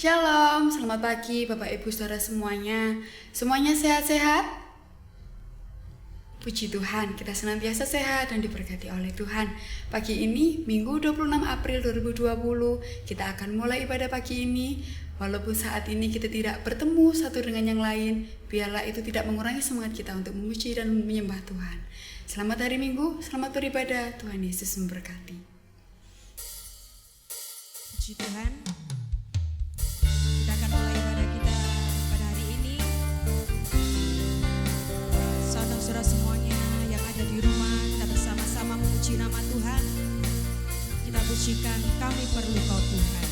Shalom, selamat pagi Bapak Ibu Saudara semuanya. Semuanya sehat-sehat? Puji Tuhan, kita senantiasa sehat dan diberkati oleh Tuhan. Pagi ini, Minggu 26 April 2020, kita akan mulai ibadah pagi ini. Walaupun saat ini kita tidak bertemu satu dengan yang lain, biarlah itu tidak mengurangi semangat kita untuk memuji dan menyembah Tuhan. Selamat hari Minggu, selamat beribadah, Tuhan Yesus memberkati. Puji Tuhan. Kita akan mulai ibadah kita pada hari ini. Saudara-saudara semuanya yang ada di rumah, kita bersama-sama memuji nama Tuhan. Kita pujikan, kami perlu Kau Tuhan.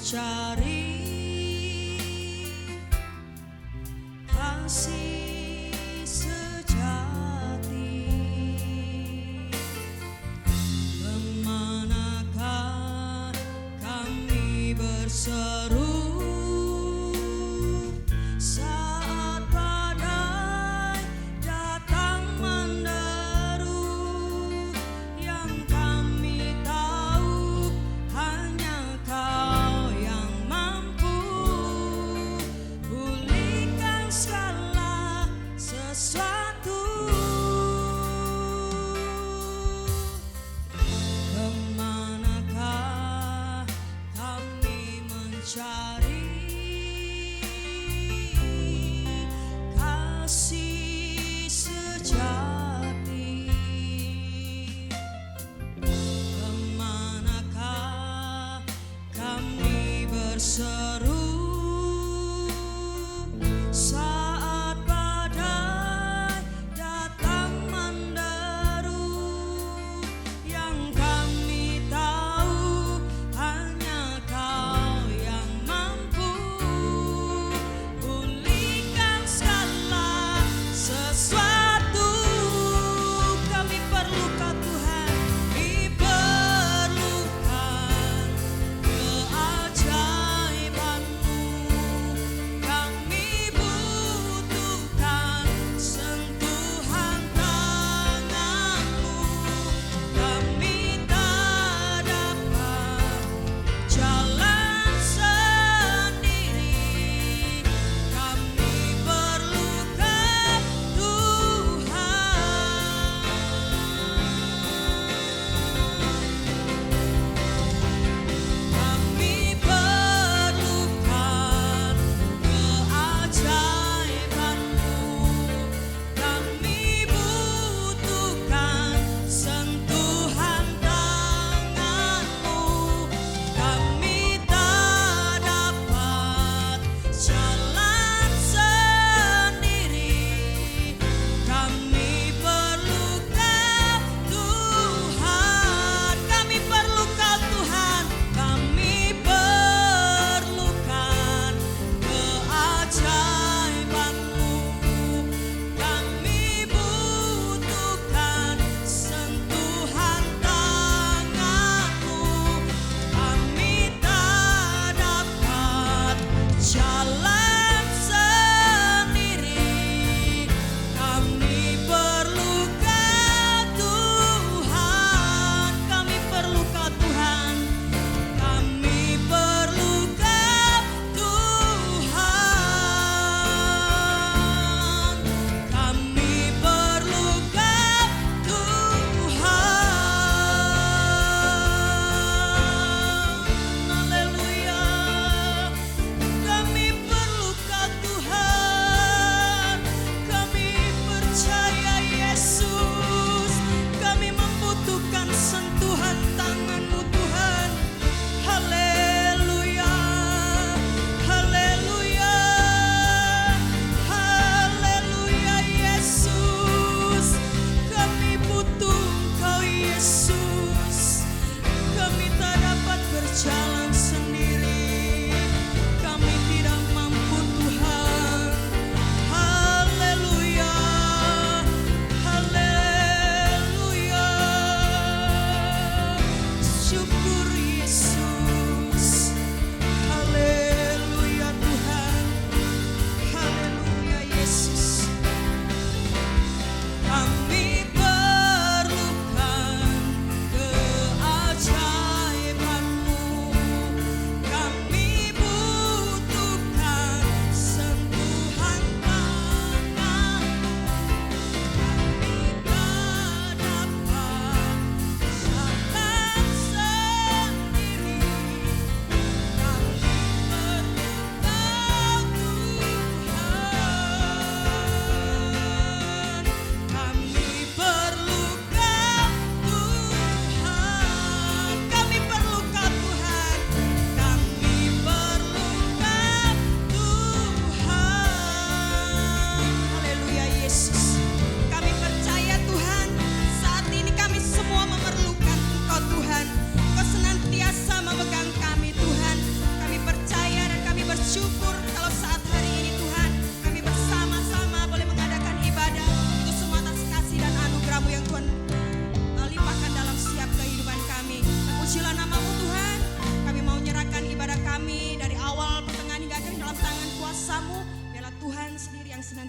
Keajaiban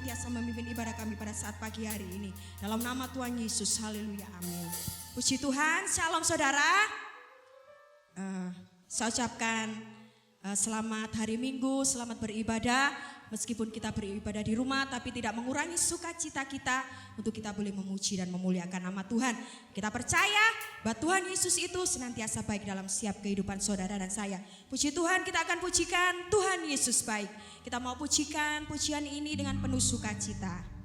senantiasa memimpin ibadah kami pada saat pagi hari ini. Dalam nama Tuhan Yesus, haleluya, amin. Puji Tuhan, shalom saudara. Saya ucapkan selamat hari Minggu, selamat beribadah. Meskipun kita beribadah di rumah, tapi tidak mengurangi sukacita kita untuk kita boleh memuji dan memuliakan nama Tuhan. Kita percaya bahwa Tuhan Yesus itu senantiasa baik dalam setiap kehidupan saudara dan saya. Puji Tuhan, kita akan pujikan Tuhan Yesus baik. Kita mau pujikan pujian ini dengan penuh sukacita.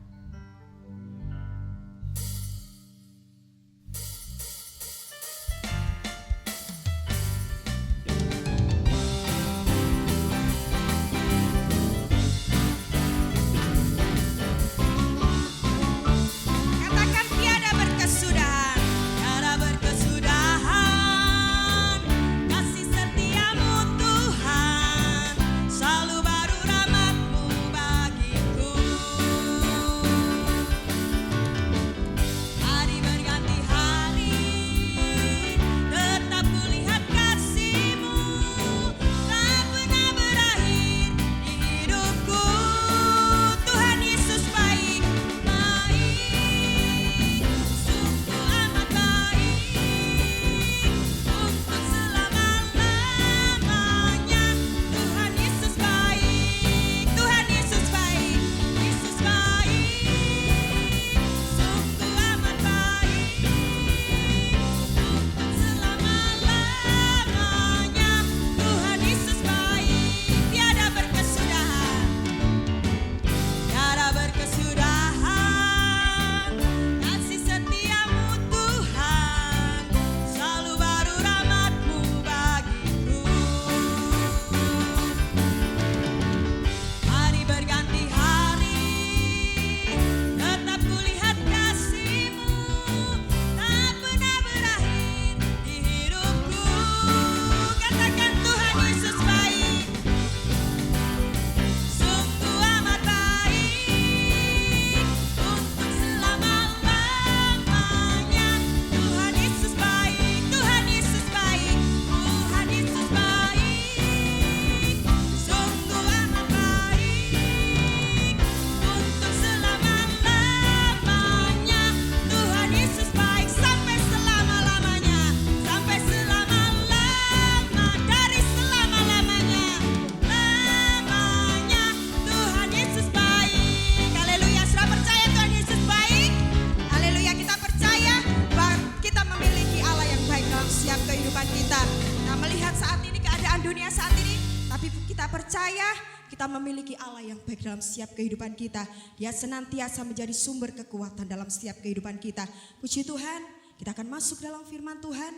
Memiliki Allah yang baik dalam setiap kehidupan kita. Dia senantiasa menjadi sumber kekuatan dalam setiap kehidupan kita. Puji Tuhan, kita akan masuk dalam firman Tuhan.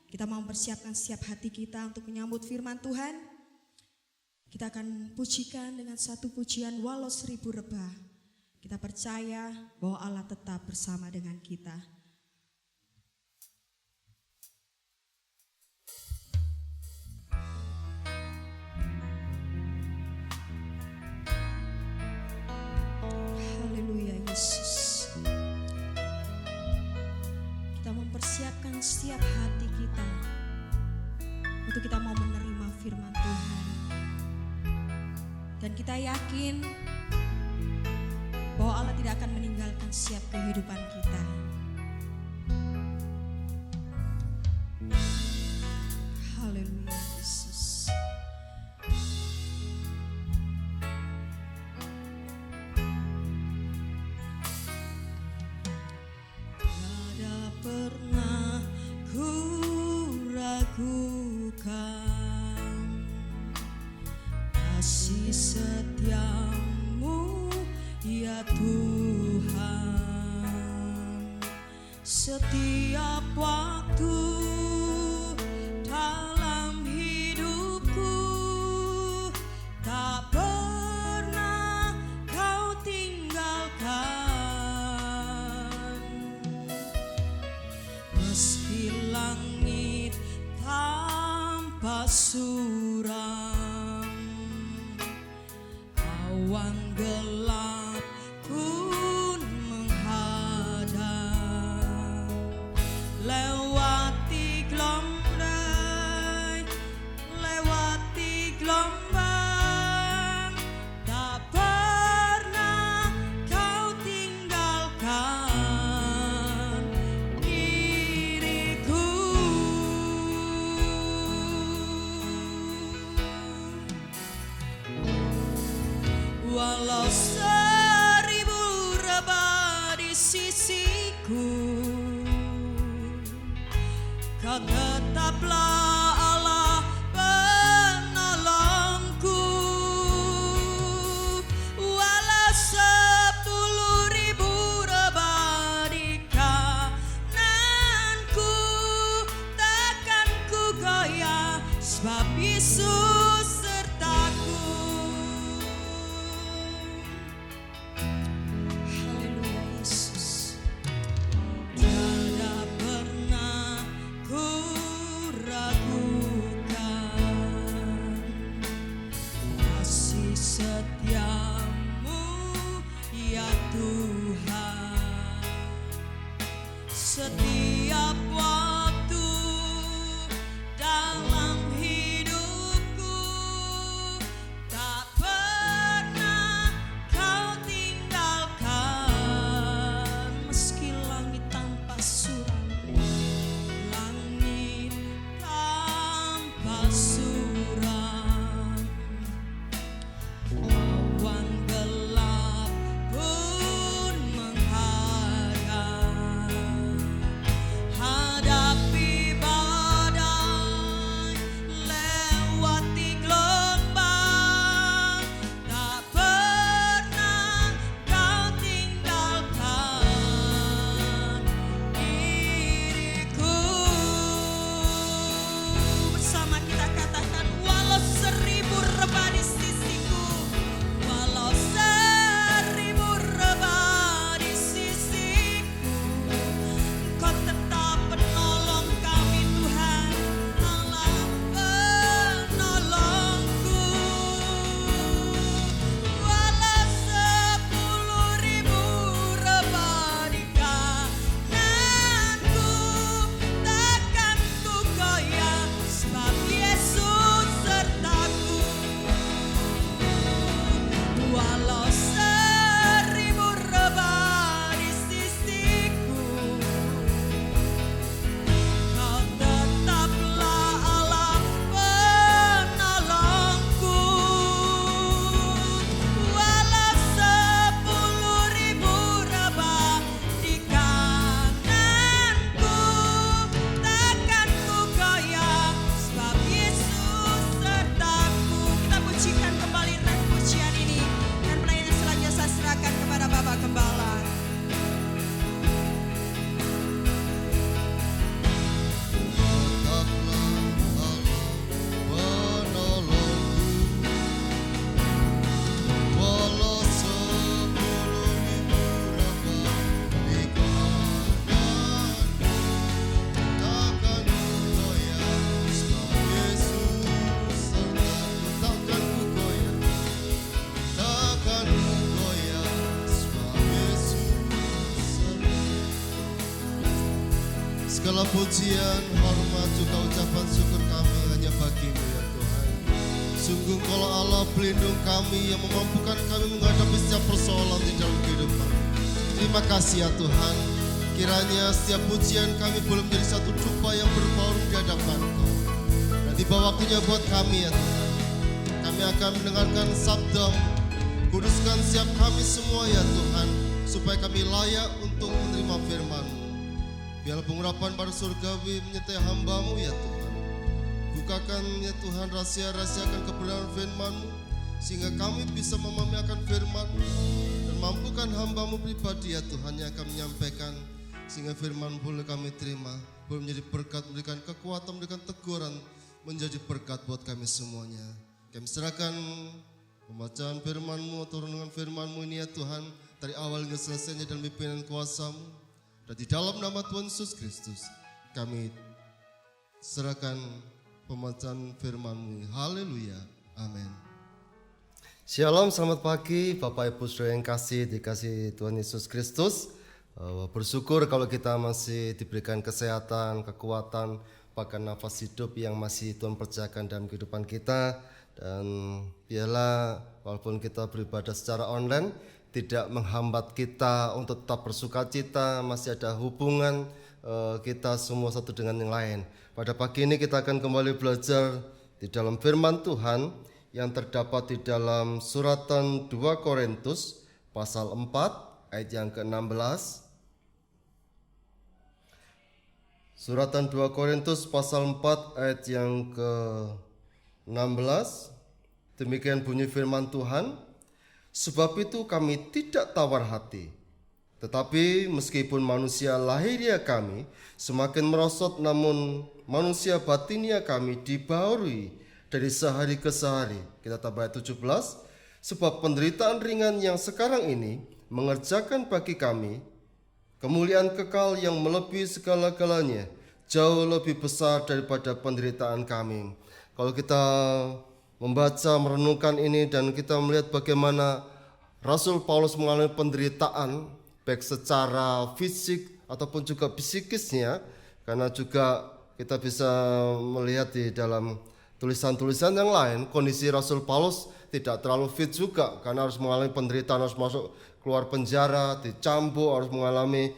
Kita mau mempersiapkan setiap hati kita untuk menyambut firman Tuhan. Kita akan pujikan dengan satu pujian walau 1000 rebah. Kita percaya bahwa Allah tetap bersama dengan kita. Haleluya Yesus. Kita mempersiapkan setiap hati kita untuk kita mau menerima firman Tuhan. Dan kita yakin bahwa Allah tidak akan meninggalkan setiap kehidupan kita. Haleluya Yesus. Pernah ku ragukan kasih setiamu ya Tuhan. Setiap waktu dalam hidupku tak pernah kau tinggalkan. Meski langit tanpa suram, awan gelap pun menghadap, lewati gelombang, tak pernah Kau tetaplah Allah penolongku. Walau 10.000 rebah di kananku, takkan ku goyah, sebab Yesus sertaku. Haleluya Yesus. Tiada pernah ku ragukan kasih setiamu ya Tuhan. Setiap waktu dalam hidupku, tak pernah kau tinggalkan. Meski langit tanpa suram, langit tanpa suram, awan gelap pun menghadap, hadapi badai, lewati gelombang, tak pernah kau tinggalkan diriku. Bersama kita katakan, walau 1000 rebah di sisiku, walau 1000 rebah di sisiku, Kau tetap penolong kami Tuhan, Allah penolongku. Walau 10.000 rebah di kananku, takkan ku goyah, sebab Yesus sertaku. Walau 1000 rebah di sisiku, Kau tetaplah Allah penolongku. Walau 10.000 rebah di kananku, takkan ku goyah, sebab Yesus sertaku. Kita pujikan kembali ref pujian ini, dan pelayanan selanjutnya saya serahkan kepada Bapak Gembala. Walau 10.000 rebah di kananku, takkan ku goyah, sebab Yesus sertaku. Takkan ku goyah, takkan ku goyah, sebab Yesus sertaku. Segala pujian, hormat, juga ucapan syukur kami hanya bagi-Mu ya Tuhan. Sungguh Engkaulah Allah pelindung kami yang memampukan kami menghadapi setiap persoalan di dalam kehidupan. Terima kasih ya Tuhan. Kiranya setiap pujian kami boleh menjadi satu dupa yang berbaur di hadapan Kau. Dan tiba waktunya buat kami ya Tuhan. Kami akan mendengarkan sabda-Mu. Kuduskan setiap kami semua ya Tuhan, supaya kami layak untuk menerima firman-Mu. Biarlah pengurapan pada surgawi menyertai hamba-Mu ya Tuhan. Bukakan ya Tuhan rahasia-rahasia akan kebenaran firman-Mu, sehingga kami bisa memahami akan firman-Mu, dan mampukan hamba-Mu pribadi ya Tuhan yang akan menyampaikan, sehingga firman boleh kami terima, boleh menjadi berkat, memberikan kekuatan, memberikan teguran, menjadi berkat buat kami semuanya. Kami serahkan pembacaan firman-Mu atau renungan firman-Mu ini ya Tuhan, dari awal hingga selesainya dalam pimpinan kuasa-Mu. Dan di dalam nama Tuhan Yesus Kristus, kami serahkan pembacaan firman-Mu. Haleluya. Amin. Shalom, selamat pagi Bapak Ibu Saudara yang dikasih Tuhan Yesus Kristus. Bersyukur kalau kita masih diberikan kesehatan, kekuatan, bahkan nafas hidup yang masih Tuhan percayakan dalam kehidupan kita. Dan biarlah walaupun kita beribadah secara online, tidak menghambat kita untuk tetap bersukacita, masih ada hubungan kita semua satu dengan yang lain. Pada pagi ini kita akan kembali belajar di dalam firman Tuhan yang terdapat di dalam suratan 2 Korintus pasal 4 ayat yang ke-16. Suratan 2 Korintus pasal 4 ayat yang ke-16. Demikian bunyi firman Tuhan. Sebab itu kami tidak tawar hati. Tetapi meskipun manusia lahiriah kami semakin merosot, namun manusia batinia kami dibaharui dari sehari ke sehari. Kita tambah ayat 17. Sebab penderitaan ringan yang sekarang ini mengerjakan bagi kami kemuliaan kekal yang melebihi segala-galanya, jauh lebih besar daripada penderitaan kami. Kalau kita membaca, merenungkan ini dan kita melihat bagaimana Rasul Paulus mengalami penderitaan baik secara fisik ataupun juga psikisnya, karena juga kita bisa melihat di dalam tulisan-tulisan yang lain kondisi Rasul Paulus tidak terlalu fit juga, karena harus mengalami penderitaan, harus masuk keluar penjara, dicambuk, harus mengalami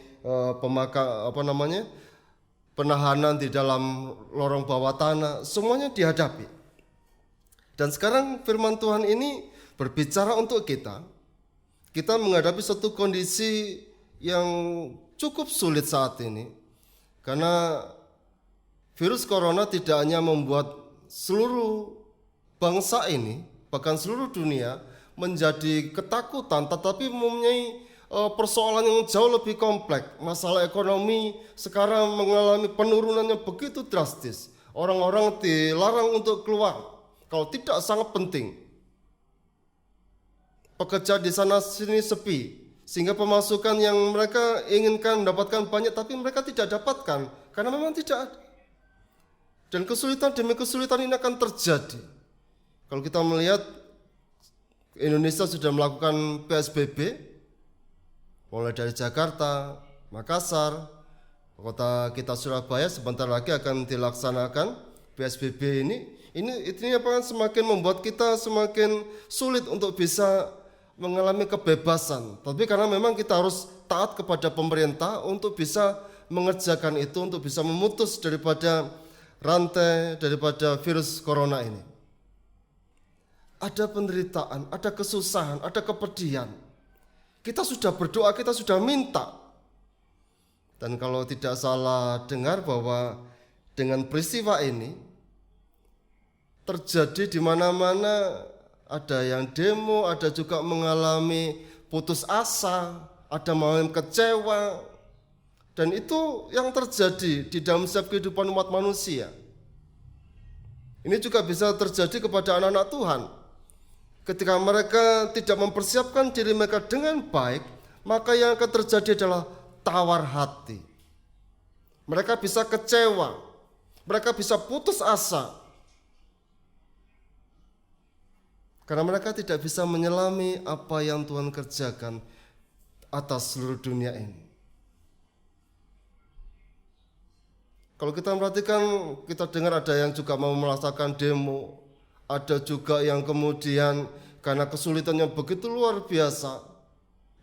penahanan di dalam lorong bawah tanah, semuanya dihadapi. Dan sekarang firman Tuhan ini berbicara untuk kita. Kita menghadapi satu kondisi yang cukup sulit saat ini, karena virus corona tidak hanya membuat seluruh bangsa ini, bahkan seluruh dunia menjadi ketakutan, tetapi mempunyai persoalan yang jauh lebih kompleks. Masalah ekonomi sekarang mengalami penurunan yang begitu drastis. Orang-orang dilarang untuk keluar kalau tidak sangat penting. Pekerja di sana sini sepi, sehingga pemasukan yang mereka inginkan mendapatkan banyak, tapi mereka tidak dapatkan karena memang tidak ada. Dan kesulitan demi kesulitan ini akan terjadi. Kalau kita melihat Indonesia sudah melakukan PSBB, mulai dari Jakarta, Makassar, kota kita Surabaya sebentar lagi akan dilaksanakan PSBB ini. Ini semakin membuat kita semakin sulit untuk bisa mengalami kebebasan. Tapi karena memang kita harus taat kepada pemerintah untuk bisa mengerjakan itu, untuk bisa memutus daripada rantai daripada virus corona ini. Ada penderitaan, ada kesusahan, ada kepedihan. Kita sudah berdoa, kita sudah minta. Dan kalau tidak salah dengar bahwa dengan peristiwa ini terjadi di mana-mana, ada yang demo, ada juga mengalami putus asa, ada mengalami kecewa. Dan itu yang terjadi di dalam setiap kehidupan umat manusia. Ini juga bisa terjadi kepada anak-anak Tuhan. Ketika mereka tidak mempersiapkan diri mereka dengan baik, maka yang akan terjadi adalah tawar hati. Mereka bisa kecewa, mereka bisa putus asa, karena mereka tidak bisa menyelami apa yang Tuhan kerjakan atas seluruh dunia ini. Kalau kita perhatikan, kita dengar ada yang juga mau melaksanakan demo, ada juga yang kemudian karena kesulitan yang begitu luar biasa,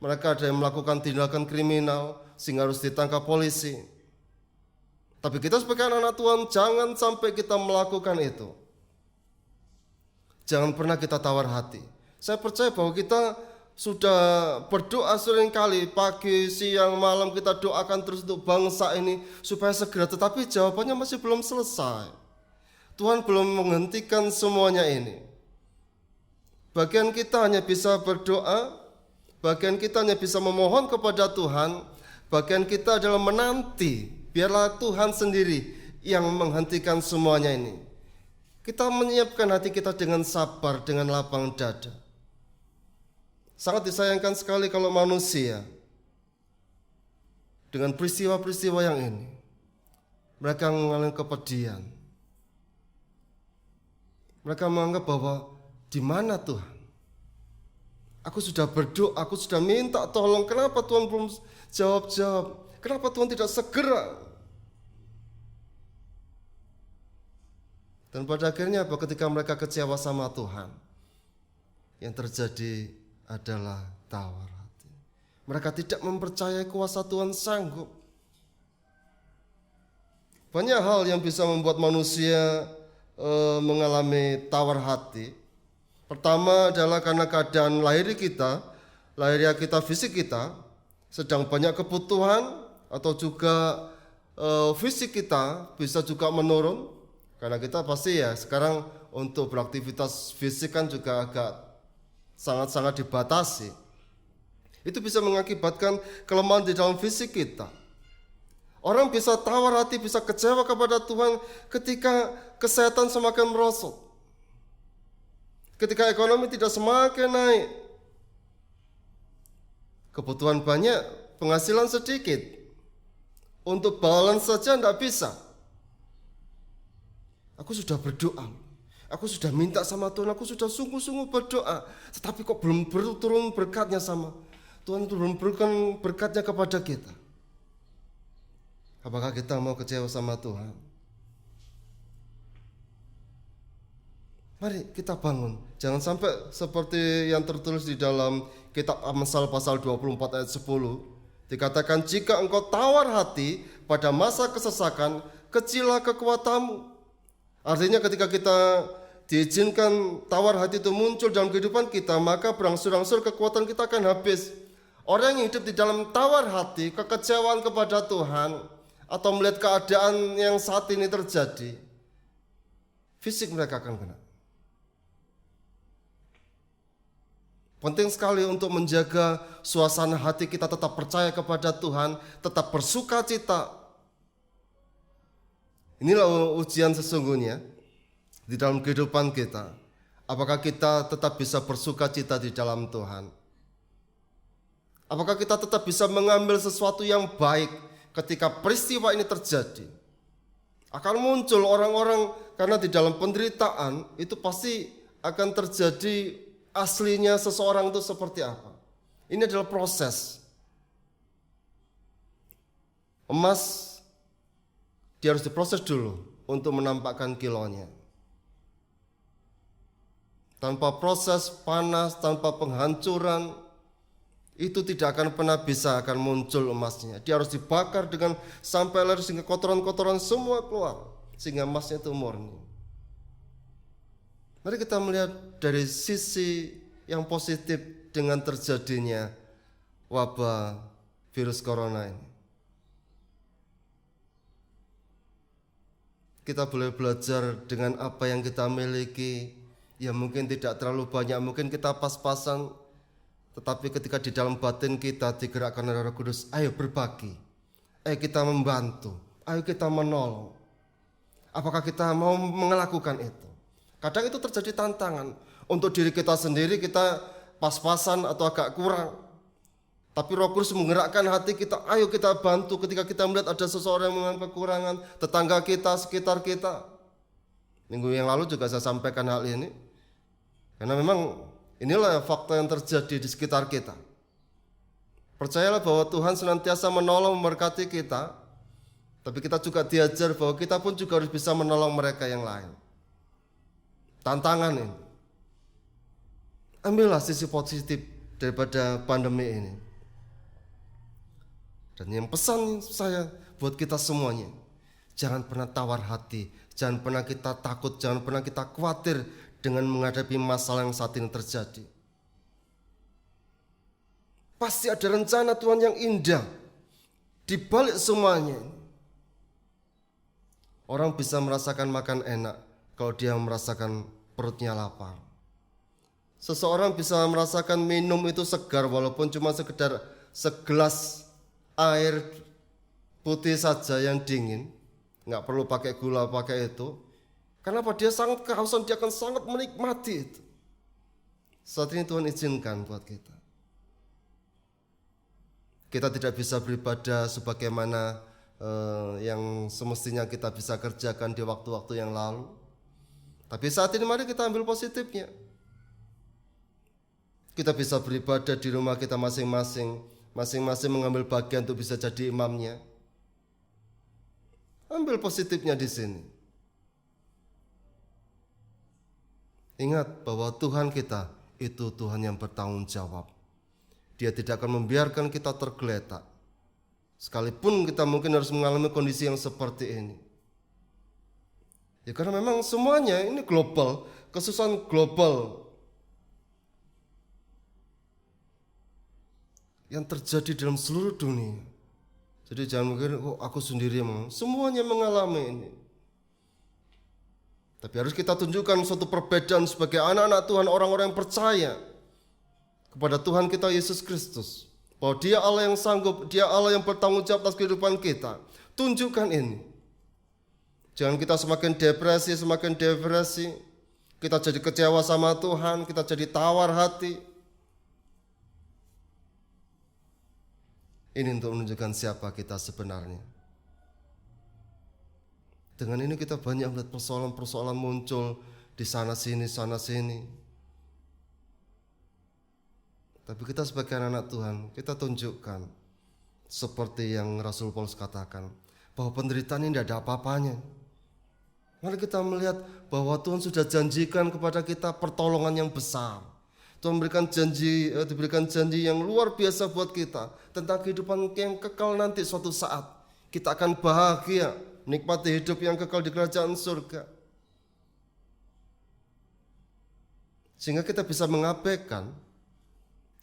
mereka ada yang melakukan tindakan kriminal sehingga harus ditangkap polisi. Tapi kita sebagai anak-anak Tuhan jangan sampai kita melakukan itu. Jangan pernah kita tawar hati. Saya percaya bahwa kita sudah berdoa seringkali, pagi, siang, malam kita doakan terus untuk bangsa ini supaya segera, tetapi jawabannya masih belum selesai. Tuhan belum menghentikan semuanya ini. Bagian kita hanya bisa berdoa, bagian kita hanya bisa memohon kepada Tuhan, bagian kita adalah menanti, biarlah Tuhan sendiri yang menghentikan semuanya ini. Kita menyiapkan hati kita dengan sabar, dengan lapang dada. Sangat disayangkan sekali kalau manusia dengan peristiwa-peristiwa yang ini, mereka mengalami kepedihan. Mereka menganggap bahwa di mana Tuhan? Aku sudah berdoa, aku sudah minta tolong, kenapa Tuhan belum jawab-jawab? Kenapa Tuhan tidak segera? Dan pada akhirnya ketika mereka kecewa sama Tuhan, yang terjadi adalah tawar hati. Mereka tidak mempercayai kuasa Tuhan sanggup. Banyak hal yang bisa membuat manusia mengalami tawar hati. Pertama adalah karena keadaan lahiriah kita, fisik kita sedang banyak kebutuhan atau juga fisik kita bisa juga menurun, karena kita pasti ya sekarang untuk beraktivitas fisik kan juga agak sangat-sangat dibatasi. Itu bisa mengakibatkan kelemahan di dalam fisik kita. Orang bisa tawar hati, bisa kecewa kepada Tuhan ketika kesehatan semakin merosot, ketika ekonomi tidak semakin naik, kebutuhan banyak, penghasilan sedikit, untuk balance saja tidak bisa. Aku sudah berdoa, aku sudah minta sama Tuhan, aku sudah sungguh-sungguh berdoa, tetapi kok belum turun berkatnya sama Tuhan, itu belum berikan berkatnya kepada kita. Apakah kita mau kecewa sama Tuhan? Mari kita bangun. Jangan sampai seperti yang tertulis di dalam kitab Amsal pasal 24 ayat 10. Dikatakan, jika engkau tawar hati pada masa kesesakan, kecillah kekuatanmu. Artinya ketika kita diizinkan tawar hati itu muncul dalam kehidupan kita, maka berangsur-angsur kekuatan kita akan habis. Orang yang hidup di dalam tawar hati, kekecewaan kepada Tuhan, atau melihat keadaan yang saat ini terjadi, fisik mereka akan kena. Penting sekali untuk menjaga suasana hati kita tetap percaya kepada Tuhan, tetap bersuka cita. Inilah ujian sesungguhnya di dalam kehidupan kita. Apakah kita tetap bisa bersuka cita di dalam Tuhan? Apakah kita tetap bisa mengambil sesuatu yang baik ketika peristiwa ini terjadi? Akan muncul orang-orang, karena di dalam penderitaan itu pasti akan terjadi aslinya seseorang itu seperti apa. Ini adalah proses. Emas, dia harus diproses dulu untuk menampakkan kilonya. Tanpa proses panas, tanpa penghancuran, itu tidak akan pernah bisa akan muncul emasnya. Dia harus dibakar dengan sampai ler sehingga kotoran-kotoran semua keluar, sehingga emasnya itu murni. Mari kita melihat dari sisi yang positif dengan terjadinya wabah virus corona ini. Kita boleh belajar dengan apa yang kita miliki, ya mungkin tidak terlalu banyak, mungkin kita pas-pasan. Tetapi ketika di dalam batin kita digerakkan oleh Roh Kudus, ayo berbagi, ayo kita membantu, ayo kita menolong. Apakah kita mau melakukan itu? Kadang itu terjadi tantangan. Untuk diri kita sendiri kita pas-pasan atau agak kurang. Tapi Roh Kudus menggerakkan hati kita, ayo kita bantu ketika kita melihat ada seseorang yang mengalami kekurangan, tetangga kita, sekitar kita. Minggu yang lalu juga saya sampaikan hal ini. Karena memang inilah fakta yang terjadi di sekitar kita. Percayalah bahwa Tuhan senantiasa menolong, memberkati kita. Tapi kita juga diajar bahwa kita pun juga harus bisa menolong mereka yang lain. Tantangan ini. Ambillah sisi positif daripada pandemi ini. Dan yang pesan saya buat kita semuanya, jangan pernah tawar hati, jangan pernah kita takut, jangan pernah kita khawatir dengan menghadapi masalah yang saat ini terjadi. Pasti ada rencana Tuhan yang indah di balik semuanya. Orang bisa merasakan makan enak kalau dia merasakan perutnya lapar. Seseorang bisa merasakan minum itu segar walaupun cuma sekedar segelas air putih saja yang dingin. Nggak perlu pakai gula, pakai itu. Kenapa? Dia sangat kehausan, dia akan sangat menikmati itu. Saat ini Tuhan izinkan buat kita. Kita tidak bisa beribadah sebagaimana yang semestinya kita bisa kerjakan di waktu-waktu yang lalu. Tapi saat ini mari kita ambil positifnya. Kita bisa beribadah di rumah kita masing-masing. Masing-masing mengambil bagian untuk bisa jadi imamnya. Ambil positifnya di sini. Ingat bahwa Tuhan kita itu Tuhan yang bertanggung jawab. Dia tidak akan membiarkan kita tergeletak. Sekalipun kita mungkin harus mengalami kondisi yang seperti ini. Ya karena memang semuanya ini global, kesusahan global yang terjadi dalam seluruh dunia. Jadi jangan mikir, oh aku sendiri yang semuanya mengalami ini. Tapi harus kita tunjukkan suatu perbedaan sebagai anak-anak Tuhan, orang-orang yang percaya kepada Tuhan kita Yesus Kristus. Bahwa Dia Allah yang sanggup, Dia Allah yang bertanggung jawab atas kehidupan kita. Tunjukkan ini. Jangan kita semakin depresi, kita jadi kecewa sama Tuhan, kita jadi tawar hati. Ini untuk menunjukkan siapa kita sebenarnya. Dengan ini kita banyak melihat persoalan-persoalan muncul di sana sini. Tapi kita sebagai anak Tuhan, kita tunjukkan seperti yang Rasul Paulus katakan, bahwa penderitaan ini tidak ada apa-apanya. Mari kita melihat bahwa Tuhan sudah janjikan kepada kita pertolongan yang besar. Tuhan diberikan janji yang luar biasa buat kita tentang kehidupan yang kekal nanti suatu saat. Kita akan bahagia, nikmati hidup yang kekal di kerajaan surga. Sehingga kita bisa mengabaikan,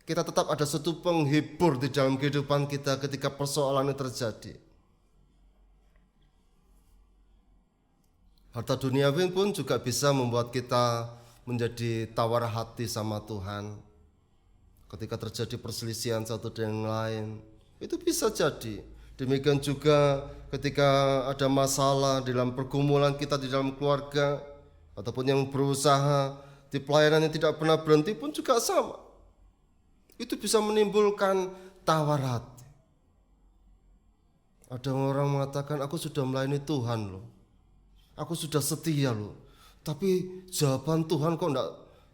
kita tetap ada suatu penghibur di dalam kehidupan kita ketika persoalan itu terjadi. Harta duniawi pun juga bisa membuat kita menjadi tawar hati sama Tuhan. Ketika terjadi perselisihan satu dengan yang lain, itu bisa jadi. Demikian juga ketika ada masalah dalam pergumulan kita di dalam keluarga, ataupun yang berusaha di pelayanan yang tidak pernah berhenti pun juga sama. Itu bisa menimbulkan tawar hati. Ada orang mengatakan, aku sudah melayani Tuhan loh, aku sudah setia loh, tapi jawaban Tuhan kok enggak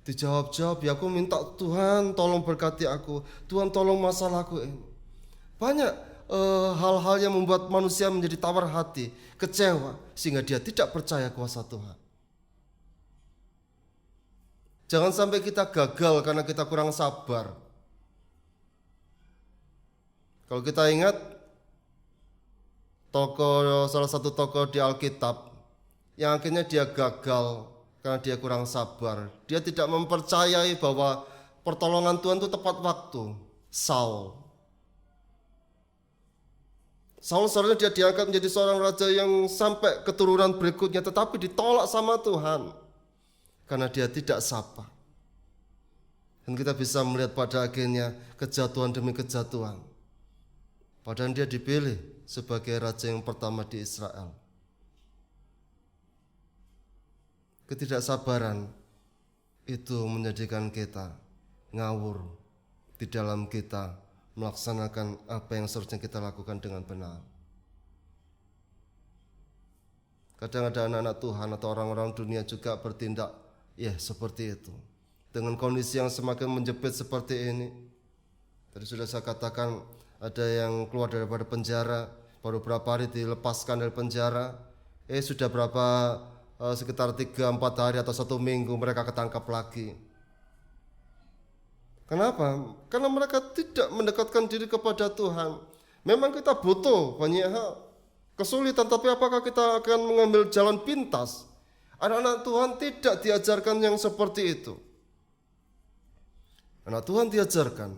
dijawab-jawab. Ya aku minta Tuhan tolong berkati aku, Tuhan tolong masalahku ini. Banyak hal-hal yang membuat manusia menjadi tawar hati, kecewa, sehingga dia tidak percaya kuasa Tuhan. Jangan sampai kita gagal karena kita kurang sabar. Kalau kita ingat salah satu tokoh di Alkitab yang akhirnya dia gagal karena dia kurang sabar. Dia tidak mempercayai bahwa pertolongan Tuhan itu tepat waktu. Saul seharusnya dia diangkat menjadi seorang raja yang sampai keturunan berikutnya, tetapi ditolak sama Tuhan karena dia tidak sabar. Dan kita bisa melihat pada akhirnya kejatuhan demi kejatuhan. Padahal dia dipilih sebagai raja yang pertama di Israel. Ketidaksabaran itu menjadikan kita ngawur di dalam kita melaksanakan apa yang seharusnya kita lakukan dengan benar. Kadang ada anak-anak Tuhan atau orang-orang dunia juga bertindak seperti itu. Dengan kondisi yang semakin menjepit seperti ini. Tadi sudah saya katakan, ada yang keluar daripada penjara, baru berapa hari dilepaskan dari penjara, sudah sekitar 3-4 hari atau 1 minggu mereka ketangkap lagi. Kenapa? Karena mereka tidak mendekatkan diri kepada Tuhan. Memang kita butuh banyak hal, kesulitan, tapi apakah kita akan mengambil jalan pintas? Anak-anak Tuhan tidak diajarkan yang seperti itu. Anak Tuhan diajarkan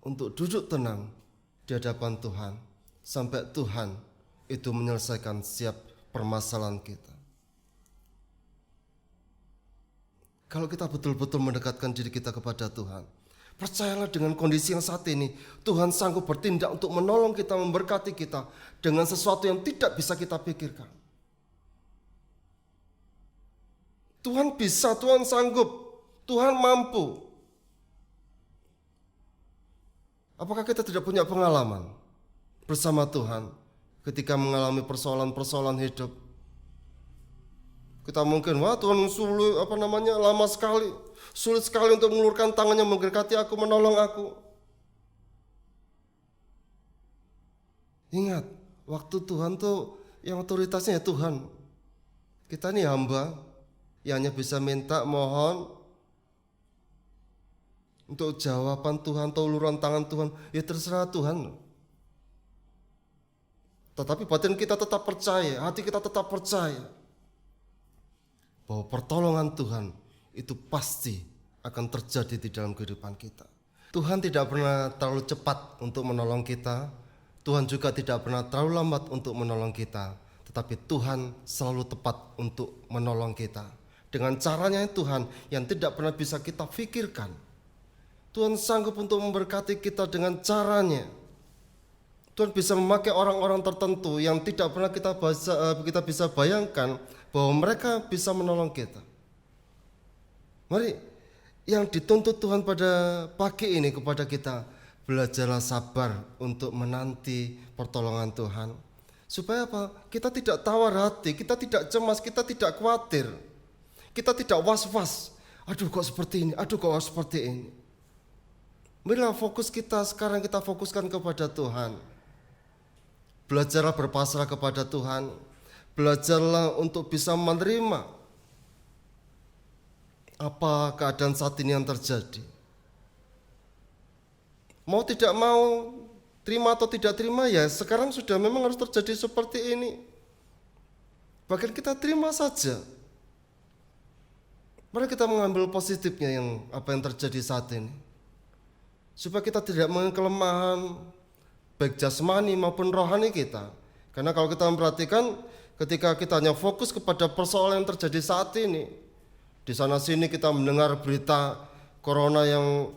untuk duduk tenang di hadapan Tuhan sampai Tuhan itu menyelesaikan setiap permasalahan kita. Kalau kita betul-betul mendekatkan diri kita kepada Tuhan, percayalah dengan kondisi yang saat ini, Tuhan sanggup bertindak untuk menolong kita, memberkati kita dengan sesuatu yang tidak bisa kita pikirkan. Tuhan bisa, Tuhan sanggup, Tuhan mampu. Apakah kita tidak punya pengalaman bersama Tuhan ketika mengalami persoalan-persoalan hidup? Kita mungkin, Tuhan lama sekali, sulit sekali untuk mengulurkan tangannya mengberkati aku, menolong aku. Ingat, waktu Tuhan tuh yang otoritasnya ya Tuhan. Kita ini hamba yang hanya bisa minta, mohon untuk jawaban Tuhan atau uluran tangan Tuhan, ya terserah Tuhan. Tetapi batin kita tetap percaya, hati kita tetap percaya bahwa pertolongan Tuhan itu pasti akan terjadi di dalam kehidupan kita. Tuhan tidak pernah terlalu cepat untuk menolong kita. Tuhan juga tidak pernah terlalu lambat untuk menolong kita, tetapi Tuhan selalu tepat untuk menolong kita. Dengan caranya Tuhan yang tidak pernah bisa kita pikirkan. Tuhan sanggup untuk memberkati kita dengan caranya. Tuhan bisa memakai orang-orang tertentu yang tidak pernah kita bisa bayangkan bahwa mereka bisa menolong kita. Mari, yang dituntut Tuhan pada pagi ini kepada kita, belajarlah sabar untuk menanti pertolongan Tuhan. Supaya apa? Kita tidak tawar hati, kita tidak cemas, kita tidak khawatir. Kita tidak was-was. Aduh kok seperti ini, aduh kok seperti ini. Marilah fokus kita sekarang kita fokuskan kepada Tuhan. Belajarlah berpasrah kepada Tuhan. Belajarlah untuk bisa menerima apa keadaan saat ini yang terjadi. Mau tidak mau, terima atau tidak terima, ya sekarang sudah memang harus terjadi seperti ini. Bahkan kita terima saja. Mari kita mengambil positifnya apa yang terjadi saat ini. Supaya kita tidak mengalami kelemahan baik jasmani maupun rohani kita. Karena kalau kita memperhatikan ketika kita hanya fokus kepada persoalan yang terjadi saat ini, di sana sini kita mendengar berita corona yang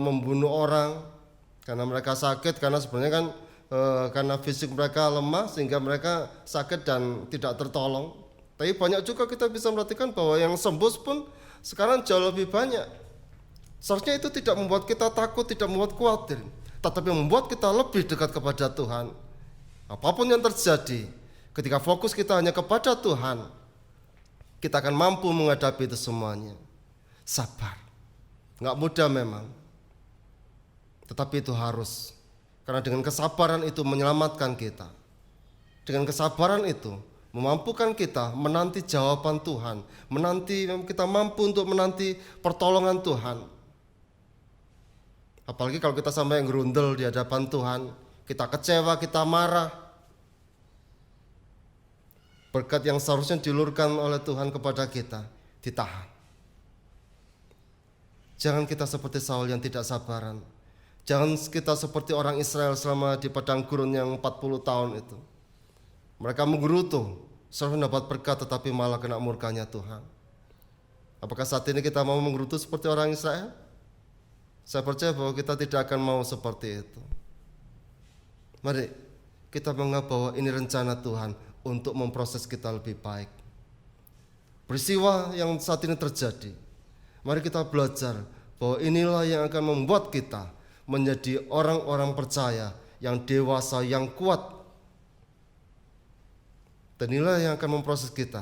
membunuh orang karena mereka sakit, karena sebenarnya kan karena fisik mereka lemah sehingga mereka sakit dan tidak tertolong. Tapi banyak juga kita bisa memperhatikan bahwa yang sembuh pun sekarang jauh lebih banyak. Seharusnya itu tidak membuat kita takut, tidak membuat khawatir, tetapi membuat kita lebih dekat kepada Tuhan. Apapun yang terjadi, ketika fokus kita hanya kepada Tuhan, kita akan mampu menghadapi itu semuanya. Sabar. Nggak mudah memang, tetapi itu harus. Karena dengan kesabaran itu menyelamatkan kita. Dengan kesabaran itu memampukan kita menanti jawaban Tuhan, kita mampu untuk menanti pertolongan Tuhan. Apalagi kalau kita sampai gerundel di hadapan Tuhan, kita kecewa, kita marah. Berkat yang seharusnya diulurkan oleh Tuhan kepada kita ditahan. Jangan kita seperti Saul yang tidak sabaran. Jangan kita seperti orang Israel selama di padang gurun yang 40 tahun itu. Mereka menggerutu, seharusnya dapat berkat tetapi malah kena murkanya Tuhan. Apakah saat ini kita mau menggerutu seperti orang Israel? Saya percaya bahwa kita tidak akan mau seperti itu. Mari kita menganggap bahwa ini rencana Tuhan untuk memproses kita lebih baik. Peristiwa yang saat ini terjadi, mari kita belajar bahwa inilah yang akan membuat kita menjadi orang-orang percaya yang dewasa, yang kuat. Dan inilah yang akan memproses kita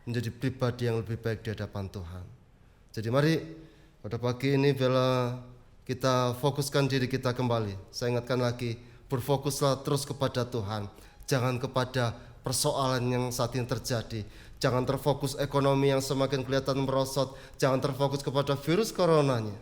menjadi pribadi yang lebih baik di hadapan Tuhan. Jadi mari pada pagi ini bila kita fokuskan diri kita kembali. Saya ingatkan lagi, berfokuslah terus kepada Tuhan. Jangan kepada persoalan yang saat ini terjadi. Jangan terfokus ekonomi yang semakin kelihatan merosot. Jangan terfokus kepada virus coronanya.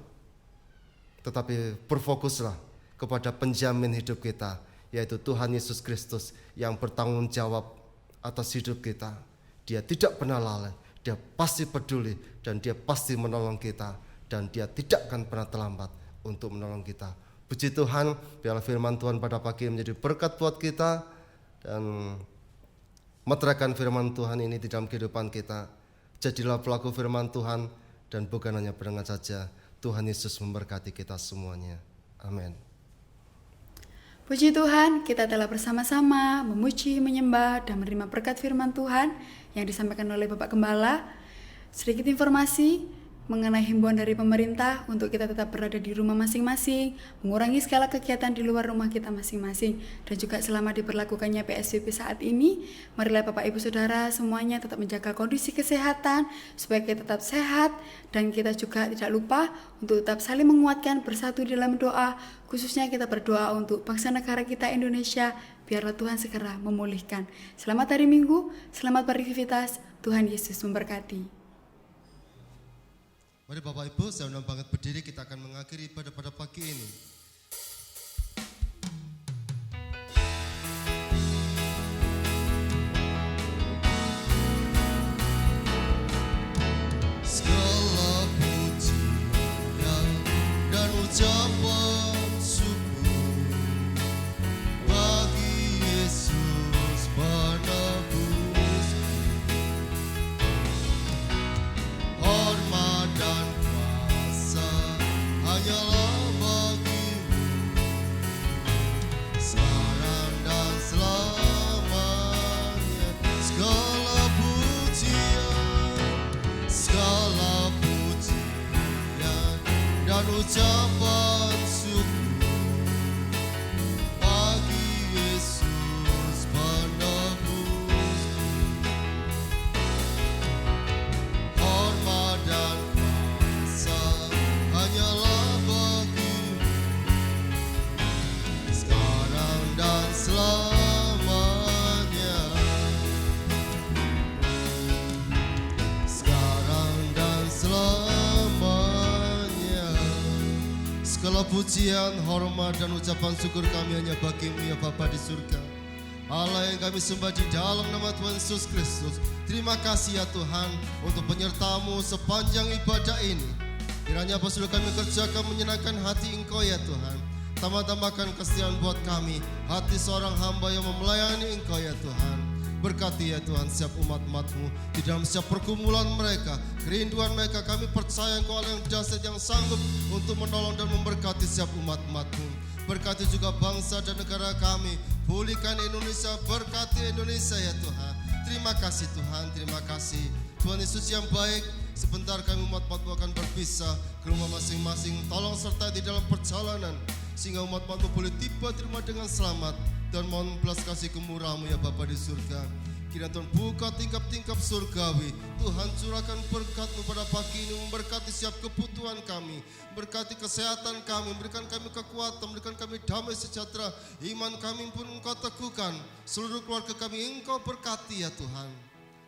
Tetapi berfokuslah kepada penjamin hidup kita, yaitu Tuhan Yesus Kristus yang bertanggung jawab atas hidup kita. Dia tidak pernah lalai, Dia pasti peduli dan Dia pasti menolong kita. Dan Dia tidak akan pernah terlambat untuk menolong kita. Puji Tuhan, biarlah firman Tuhan pada pagi menjadi berkat buat kita dan meteraikan firman Tuhan ini di dalam kehidupan kita. Jadilah pelaku firman Tuhan dan bukan hanya pendengar saja. Tuhan Yesus memberkati kita semuanya. Amin. Puji Tuhan, kita telah bersama-sama memuji, menyembah, dan menerima berkat firman Tuhan yang disampaikan oleh Bapak Gembala. Sedikit informasi mengenai himbauan dari pemerintah untuk kita tetap berada di rumah masing-masing, mengurangi skala kegiatan di luar rumah kita masing-masing, dan juga selama diberlakukannya PSBB saat ini, marilah Bapak Ibu Saudara semuanya tetap menjaga kondisi kesehatan supaya kita tetap sehat, dan kita juga tidak lupa untuk tetap saling menguatkan bersatu dalam doa, khususnya kita berdoa untuk bangsa negara kita Indonesia, biarlah Tuhan segera memulihkan. Selamat hari Minggu, selamat beraktivitas, Tuhan Yesus memberkati. Mari Bapak Ibu, saya undang banget berdiri, kita akan mengakhiri pada pagi ini. Segala pujian dan ucapan syukur bagi ucapan syukur bagi Yesus penebus. Hormat dan kuasa hanyalah bagimu sekarang dan selamanya. Sekarang dan selamanya. Segala pujian, hormat dan ucapan syukur kami hanya bagimu ya Bapa di surga. Allah yang kami sembah di dalam nama Tuhan Yesus Kristus. Terima kasih ya Tuhan untuk penyertamu sepanjang ibadah ini. Kiranya apa sudah kami kerjakan menyenangkan hati Engkau ya Tuhan. Tambah-tambahkan kesetiaan buat kami, hati seorang hamba yang melayani Engkau ya Tuhan. Berkati ya Tuhan setiap umat-umat-Mu di dalam setiap pergumulan mereka, kerinduan mereka. Kami percaya Engkau Allah yang dahsyat yang sanggup untuk menolong dan memberkati setiap umat-umat-Mu. Berkati juga bangsa dan negara kami. Pulihkan Indonesia, berkati Indonesia ya Tuhan. Terima kasih Tuhan, terima kasih. Tuhan Yesus yang baik, sebentar kami umat-umat-Mu akan berpisah ke rumah masing-masing. Tolong sertai di dalam perjalanan, sehingga umat-umat-Mu boleh tiba di rumah dengan selamat. Dan mohon belas kasih kemurahan-Mu ya Bapa di surga. Kiranya Tuhan buka tingkap-tingkap surgawi. Tuhan curahkan berkat-Mu pada pagi ini, memberkati setiap kebutuhan kami, berkati kesehatan kami, berikan kami kekuatan, berikan kami damai sejahtera. Iman kami pun Engkau teguhkan, seluruh keluarga kami Engkau berkati ya Tuhan.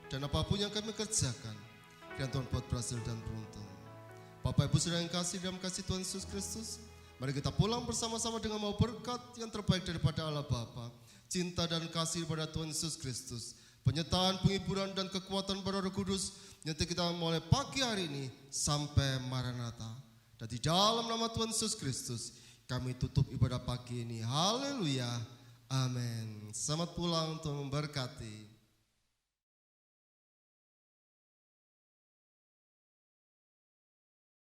Dan apapun yang kami kerjakan, kiranya Tuhan buat berhasil dan beruntung. Bapak Ibu Saudara yang kasih dalam kasih Tuhan Yesus Kristus, mari kita pulang bersama-sama dengan mau berkat yang terbaik daripada Allah Bapa, cinta dan kasih pada Tuhan Yesus Kristus, penyertaan, penghiburan dan kekuatan pada Roh Kudus yang kita mulai pagi hari ini sampai Maranatha. Dan di dalam nama Tuhan Yesus Kristus kami tutup ibadah pagi ini. Haleluya. Amin. Selamat pulang, Tuhan memberkati.